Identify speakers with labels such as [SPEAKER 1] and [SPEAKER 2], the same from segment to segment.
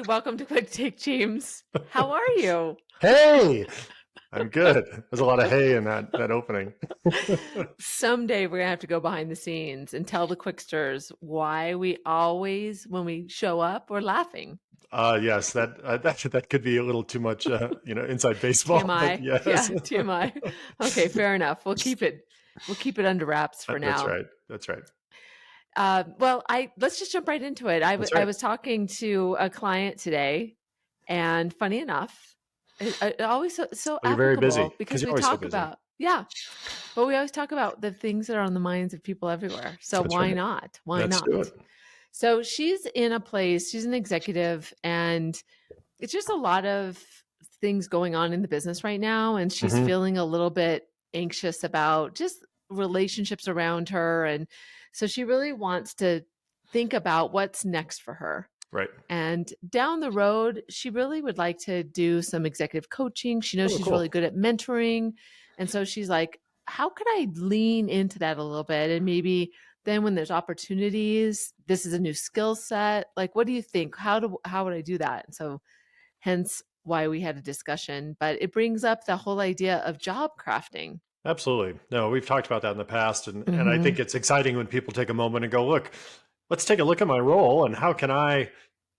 [SPEAKER 1] Hey, welcome to Quick Take, James. How are you?
[SPEAKER 2] Hey, I'm good. There's a lot of hey in that opening.
[SPEAKER 1] Someday we're gonna have to go behind the scenes and tell the Quicksters why we always, when we show up, we're laughing.
[SPEAKER 2] Yes, that could be a little too much, inside baseball, but
[SPEAKER 1] TMI.
[SPEAKER 2] yes,
[SPEAKER 1] Yeah, TMI. Okay, fair enough. We'll keep it under wraps for
[SPEAKER 2] that's
[SPEAKER 1] now.
[SPEAKER 2] right. That's right.
[SPEAKER 1] Well, I let's just jump right into it.
[SPEAKER 2] That's
[SPEAKER 1] I
[SPEAKER 2] right.
[SPEAKER 1] was talking to a client today, and funny enough, it always so
[SPEAKER 2] Well, you're very busy
[SPEAKER 1] applicable
[SPEAKER 2] because
[SPEAKER 1] because
[SPEAKER 2] you're
[SPEAKER 1] we
[SPEAKER 2] always so
[SPEAKER 1] talk
[SPEAKER 2] busy.
[SPEAKER 1] about, yeah, but we always talk about the things that are on the minds of people everywhere. So
[SPEAKER 2] That's
[SPEAKER 1] why
[SPEAKER 2] right.
[SPEAKER 1] not? Why
[SPEAKER 2] Let's do
[SPEAKER 1] not?
[SPEAKER 2] it.
[SPEAKER 1] So she's in a place, she's an executive, and it's just a lot of things going on in the business right now. And she's
[SPEAKER 2] Hmm.
[SPEAKER 1] feeling a little bit anxious about just relationships around her. And so she really wants to think about what's next for her.
[SPEAKER 2] Right.
[SPEAKER 1] And down the road, she really would like to do some executive coaching. She knows
[SPEAKER 2] Oh,
[SPEAKER 1] she's really
[SPEAKER 2] cool.
[SPEAKER 1] good at mentoring. And so she's like, how could I lean into that a little bit? And maybe then when there's opportunities, this is a new skill set. Like, what do you think? How would I do that? And so hence why we had a discussion. But it brings up the whole idea of job crafting.
[SPEAKER 2] Absolutely. No, we've talked about that in the past, and I
[SPEAKER 1] Hmm.
[SPEAKER 2] think it's exciting when people take a moment and go, look, let's take a look at my role and how can I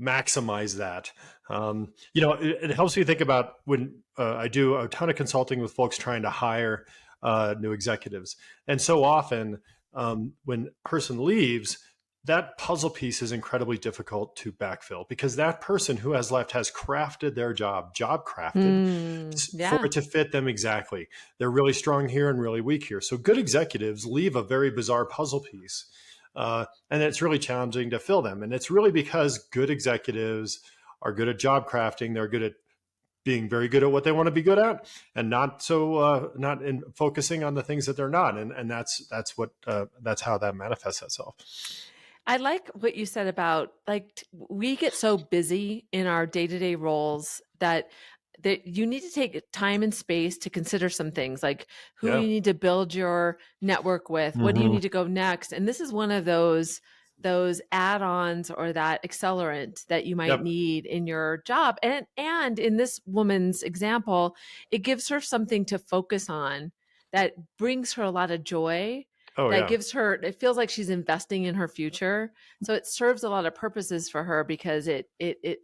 [SPEAKER 2] maximize that. It helps me think about when I do a ton of consulting with folks trying to hire new executives, and so often when a person leaves, that puzzle piece is incredibly difficult to backfill because that person who has left has crafted their job crafted for
[SPEAKER 1] Yeah.
[SPEAKER 2] it to fit them exactly. They're really strong here and really weak here. So good executives leave a very bizarre puzzle piece. And it's really challenging to fill them. And it's really because good executives are good at job crafting. They're good at being very good at what they want to be good at, and not in focusing on the things that they're not. And that's how that manifests itself.
[SPEAKER 1] I like what you said about we get so busy in our day-to-day roles that you need to take time and space to consider some things like who
[SPEAKER 2] Yeah.
[SPEAKER 1] you need to build your network with, what do you
[SPEAKER 2] Hmm.
[SPEAKER 1] need to go next? And this is one of those add-ons or that accelerant that you might
[SPEAKER 2] Yep.
[SPEAKER 1] need in your job. And in this woman's example, it gives her something to focus on that brings her a lot of joy,
[SPEAKER 2] Oh
[SPEAKER 1] that
[SPEAKER 2] yeah.
[SPEAKER 1] gives her, it feels like she's investing in her future. So it serves a lot of purposes for her because it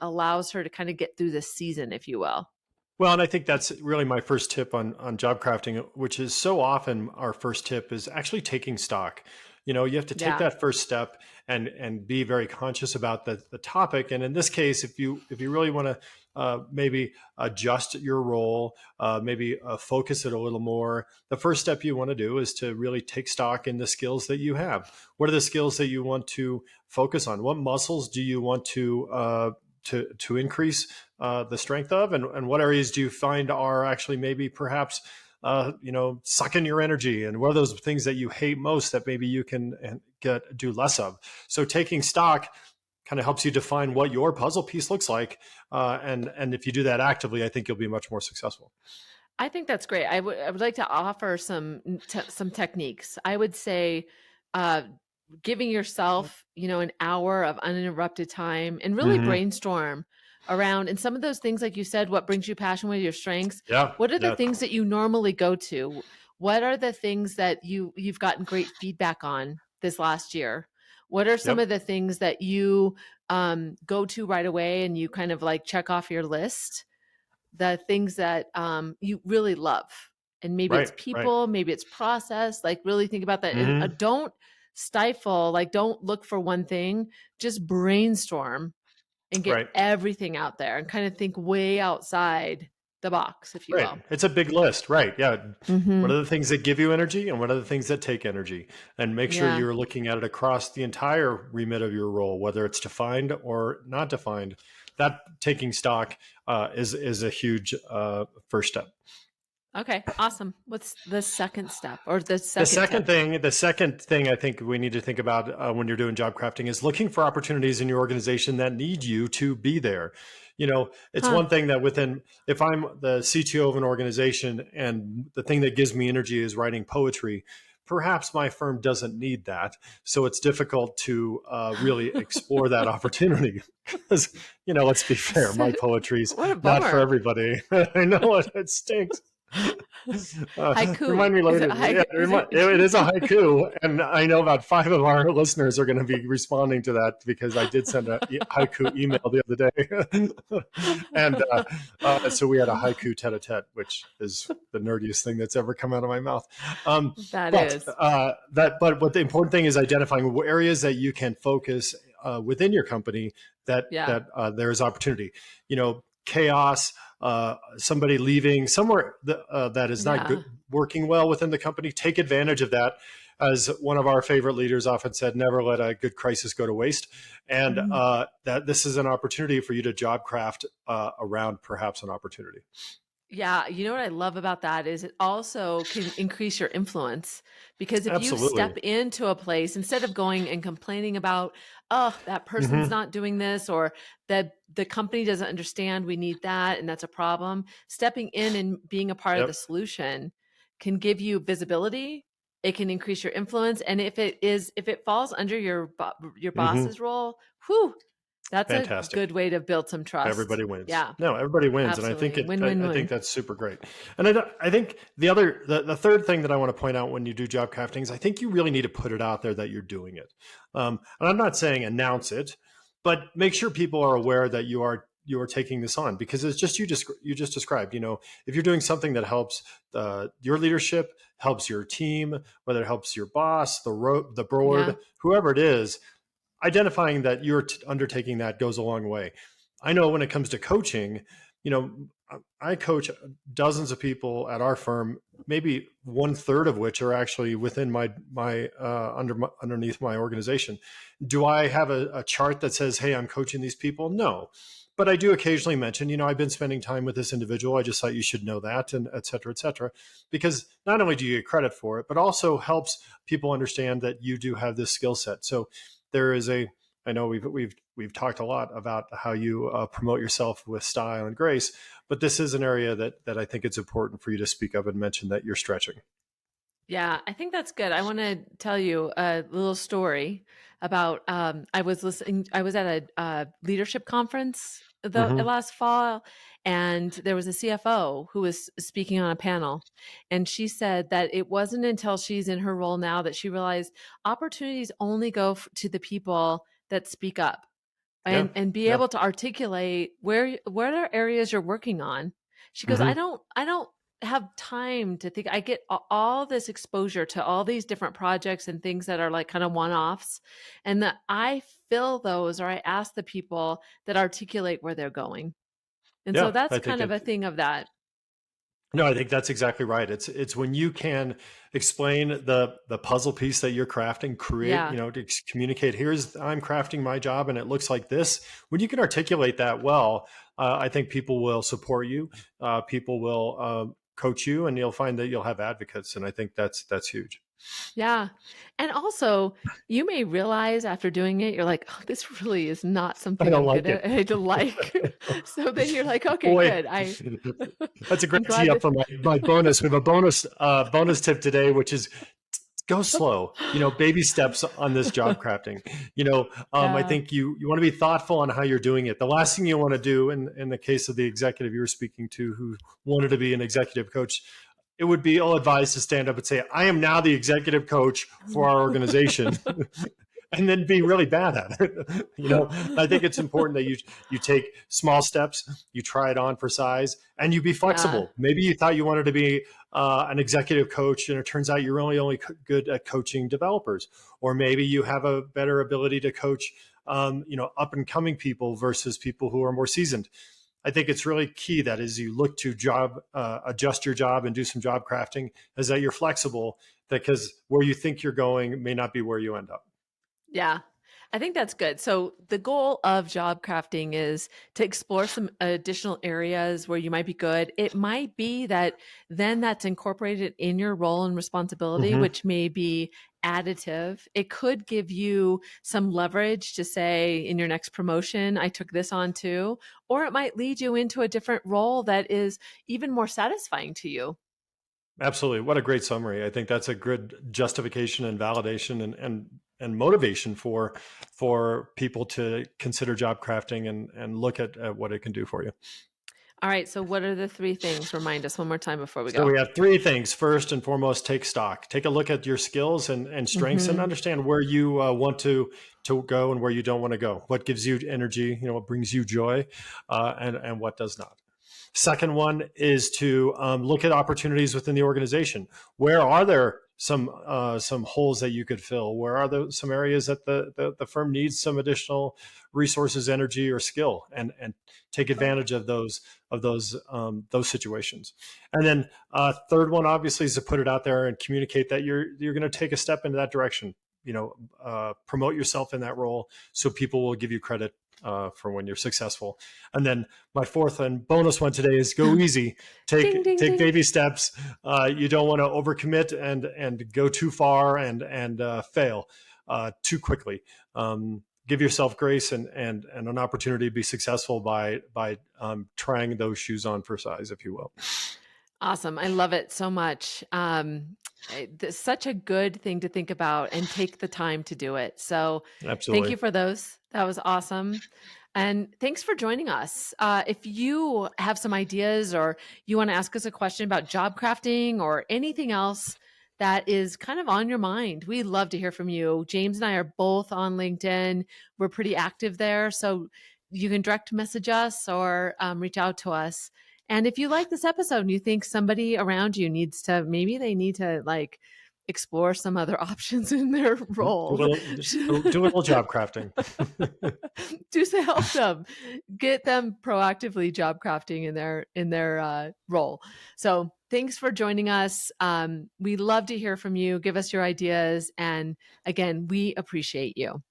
[SPEAKER 1] allows her to kind of get through this season, if you will.
[SPEAKER 2] Well, and I think that's really my first tip on job crafting, which is so often our first tip is actually taking stock. You have to take
[SPEAKER 1] Yeah.
[SPEAKER 2] that first step and be very conscious about the topic. And in this case, if you really want to maybe adjust your role, maybe focus it a little more, the first step you want to do is to really take stock in the skills that you have. What are the skills that you want to focus on? What muscles do you want to increase the strength of, and what areas do you find are actually maybe perhaps sucking your energy, and what are those things that you hate most that maybe you can do less of. So taking stock kind of helps you define what your puzzle piece looks like, and if you do that actively, I think you'll be much more successful.
[SPEAKER 1] I think that's great. I would like to offer some techniques. I would say uh, giving yourself, an hour of uninterrupted time and really
[SPEAKER 2] Hmm.
[SPEAKER 1] brainstorm around, and some of those things, like you said, what brings you passion, what are your strengths?
[SPEAKER 2] Yeah,
[SPEAKER 1] What are the
[SPEAKER 2] yeah.
[SPEAKER 1] things that you normally go to? What are the things that you've gotten great feedback on this last year? What are some
[SPEAKER 2] Yep.
[SPEAKER 1] of the things that you go to right away and you kind of like check off your list? The things that you really love. And maybe it's
[SPEAKER 2] Right, right.
[SPEAKER 1] people, maybe it's process. Like, really think about that. And
[SPEAKER 2] Hmm.
[SPEAKER 1] don't stifle, like, don't look for one thing, just brainstorm and get
[SPEAKER 2] Right.
[SPEAKER 1] everything out there and kind of think way outside the box, if you
[SPEAKER 2] Right.
[SPEAKER 1] will.
[SPEAKER 2] It's a big list. Right. Yeah. What
[SPEAKER 1] Hmm.
[SPEAKER 2] are the things that give you energy and what are the things that take energy? And make sure
[SPEAKER 1] Yeah.
[SPEAKER 2] you're looking at it across the entire remit of your role, whether it's defined or not defined. That taking stock is a huge first step.
[SPEAKER 1] Okay. Awesome. What's the second step or the
[SPEAKER 2] The
[SPEAKER 1] second
[SPEAKER 2] second
[SPEAKER 1] tip?
[SPEAKER 2] thing, the second thing I think we need to think about when you're doing job crafting is looking for opportunities in your organization that need you to be there. It's
[SPEAKER 1] Huh.
[SPEAKER 2] one thing that if I'm the CTO of an organization and the thing that gives me energy is writing poetry, perhaps my firm doesn't need that. So it's difficult to really explore that opportunity because, let's be fair,
[SPEAKER 1] So,
[SPEAKER 2] my poetry's
[SPEAKER 1] what a
[SPEAKER 2] not for
[SPEAKER 1] bummer.
[SPEAKER 2] everybody. I know it stinks.
[SPEAKER 1] Haiku.
[SPEAKER 2] Remind me
[SPEAKER 1] Is it
[SPEAKER 2] later. Yeah,
[SPEAKER 1] haiku? Is it?
[SPEAKER 2] it is a haiku, and I know about five of our listeners are going to be responding to that because I did send a haiku email the other day, and so we had a haiku tete-a-tete, which is the nerdiest thing that's ever come out of my mouth.
[SPEAKER 1] That is.
[SPEAKER 2] But what the important thing is identifying areas that you can focus within your company
[SPEAKER 1] Yeah.
[SPEAKER 2] that there is opportunity. Chaos, somebody leaving somewhere that is not good,
[SPEAKER 1] Yeah.
[SPEAKER 2] working well within the company. Take advantage of that. As one of our favorite leaders often said, never let a good crisis go to waste. And
[SPEAKER 1] Mhm.
[SPEAKER 2] that this is an opportunity for you to job craft around perhaps an opportunity.
[SPEAKER 1] Yeah, you know what I love about that is it also can increase your influence because if you
[SPEAKER 2] Absolutely.
[SPEAKER 1] step into a place instead of going and complaining about, oh, that person's
[SPEAKER 2] Hmm.
[SPEAKER 1] not doing this or that the company doesn't understand we need that and that's a problem, stepping in and being a part of the
[SPEAKER 2] Yep.
[SPEAKER 1] solution can give you visibility. It can increase your influence, and if it falls under your
[SPEAKER 2] Hmm.
[SPEAKER 1] boss's role, whew, that's a
[SPEAKER 2] Fantastic.
[SPEAKER 1] good way to build some trust.
[SPEAKER 2] Everybody wins.
[SPEAKER 1] Yeah,
[SPEAKER 2] No, everybody wins, and I think
[SPEAKER 1] absolutely.
[SPEAKER 2] it.
[SPEAKER 1] Win, win,
[SPEAKER 2] I think
[SPEAKER 1] win.
[SPEAKER 2] that's super great. And I think the third thing that I want to point out when you do job crafting is I think you really need to put it out there that you're doing it. And I'm not saying announce it, but make sure people are aware that you are taking this on because it's just you just described. If you're doing something that helps your leadership, helps your team, whether it helps your boss, the
[SPEAKER 1] Yeah.
[SPEAKER 2] board, whoever it is, identifying that you're undertaking that goes a long way. I know when it comes to coaching, you know, I coach dozens of people at our firm, maybe one third of which are actually within underneath my organization. Do I have a chart that says, "Hey, I'm coaching these people"? No, but I do occasionally mention, I've been spending time with this individual. I just thought you should know that, and et cetera, because not only do you get credit for it, but also helps people understand that you do have this skill set. So there is a I know we've talked a lot about how you promote yourself with style and grace, but this is an area that I think it's important for you to speak up and mention that you're stretching.
[SPEAKER 1] Yeah, I think that's good. I want to tell you a little story about I was at a leadership conference the
[SPEAKER 2] Hmm.
[SPEAKER 1] last fall, and there was a CFO who was speaking on a panel, and she said that it wasn't until she's in her role now that she realized opportunities only go to the people that speak up
[SPEAKER 2] Yeah,
[SPEAKER 1] and be
[SPEAKER 2] yeah.
[SPEAKER 1] able to articulate where are areas you're working on. She goes,
[SPEAKER 2] Hmm.
[SPEAKER 1] I don't have time to think. I get all this exposure to all these different projects and things that are like kind of one-offs, and that I fill those or I ask the people that articulate where they're going. And so
[SPEAKER 2] Yeah, I
[SPEAKER 1] that's
[SPEAKER 2] think
[SPEAKER 1] kind of a
[SPEAKER 2] it.
[SPEAKER 1] thing of that.
[SPEAKER 2] No, I think that's exactly right. It's when you can explain the puzzle piece that you're crafting, create,
[SPEAKER 1] Yeah.
[SPEAKER 2] to communicate. Here's I'm crafting my job, and it looks like this. When you can articulate that well, I think people will support you. People will coach you, and you'll find that you'll have advocates. And I think that's huge.
[SPEAKER 1] Yeah. And also, you may realize after doing it, you're like, oh, this really is not
[SPEAKER 2] I
[SPEAKER 1] something
[SPEAKER 2] don't
[SPEAKER 1] I'm
[SPEAKER 2] like
[SPEAKER 1] good
[SPEAKER 2] it.
[SPEAKER 1] at. I to like. So then you're like, okay,
[SPEAKER 2] Boy,
[SPEAKER 1] good.
[SPEAKER 2] that's a
[SPEAKER 1] I'm
[SPEAKER 2] great tee
[SPEAKER 1] glad
[SPEAKER 2] up
[SPEAKER 1] that
[SPEAKER 2] for my bonus. We have a bonus tip today, which is go slow, baby steps on this job crafting. I
[SPEAKER 1] yeah.
[SPEAKER 2] think you want to be thoughtful on how you're doing it. The last thing you want to do in the case of the executive you were speaking to who wanted to be an executive coach, it would be ill advised to stand up and say, I am now the executive coach for our organization. And then be really bad at it. I think it's important that you take small steps, you try it on for size, and you be
[SPEAKER 1] Yeah.
[SPEAKER 2] flexible. Maybe you thought you wanted to be an executive coach, and it turns out you're only good at coaching developers, or maybe you have a better ability to coach, up and coming people versus people who are more seasoned. I think it's really key that as you look to adjust your job and do some job crafting, is that you're flexible. Because where you think you're going may not be where you end up.
[SPEAKER 1] Yeah. I think that's good. So the goal of job crafting is to explore some additional areas where you might be good. It might be that then that's incorporated in your role and responsibility,
[SPEAKER 2] Hmm.
[SPEAKER 1] which may be additive. It could give you some leverage to say in your next promotion, I took this on too, or it might lead you into a different role that is even more satisfying to you.
[SPEAKER 2] Absolutely. What a great summary. I think that's a good justification and validation and motivation for people to consider job crafting and look at what it can do for you.
[SPEAKER 1] All right. So what are the three things? Remind us one more time before we
[SPEAKER 2] So
[SPEAKER 1] go.
[SPEAKER 2] we have three things. First and foremost, take stock. Take a look at your skills and strengths, and
[SPEAKER 1] Hmm.
[SPEAKER 2] understand where you want to go and where you don't want to go. What gives you energy? What brings you joy, and what does not. Second one is to look at opportunities within the organization. Where are there some holes that you could fill? Where are there some areas that the firm needs some additional resources, energy, or skill, and take advantage of those situations. And then third one, obviously, is to put it out there and communicate that you're going to take a step into that direction. Promote yourself in that role so people will give you credit for when you're successful. And then my fourth and bonus one today is go easy.
[SPEAKER 1] Ding,
[SPEAKER 2] Take
[SPEAKER 1] ding,
[SPEAKER 2] take
[SPEAKER 1] ding.
[SPEAKER 2] baby steps. You don't want to overcommit and go too far and fail too quickly. Give yourself grace and an opportunity to be successful by trying those shoes on for size, if you will.
[SPEAKER 1] Awesome. I love it so much. Such a good thing to think about and take the time to do it. So, thank
[SPEAKER 2] Absolutely.
[SPEAKER 1] you for those. That was awesome. And thanks for joining us. If you have some ideas or you want to ask us a question about job crafting or anything else that is kind of on your mind, we'd love to hear from you. James and I are both on LinkedIn. We're pretty active there. So, you can direct message us or reach out to us. And if you like this episode and you think somebody around you needs to, maybe they need to like explore some other options in their
[SPEAKER 2] Do a
[SPEAKER 1] role,
[SPEAKER 2] little, just do a little job crafting.
[SPEAKER 1] do to help them, get them proactively job crafting in their role. So thanks for joining us. We love to hear from you. Give us your ideas, and again, we appreciate you.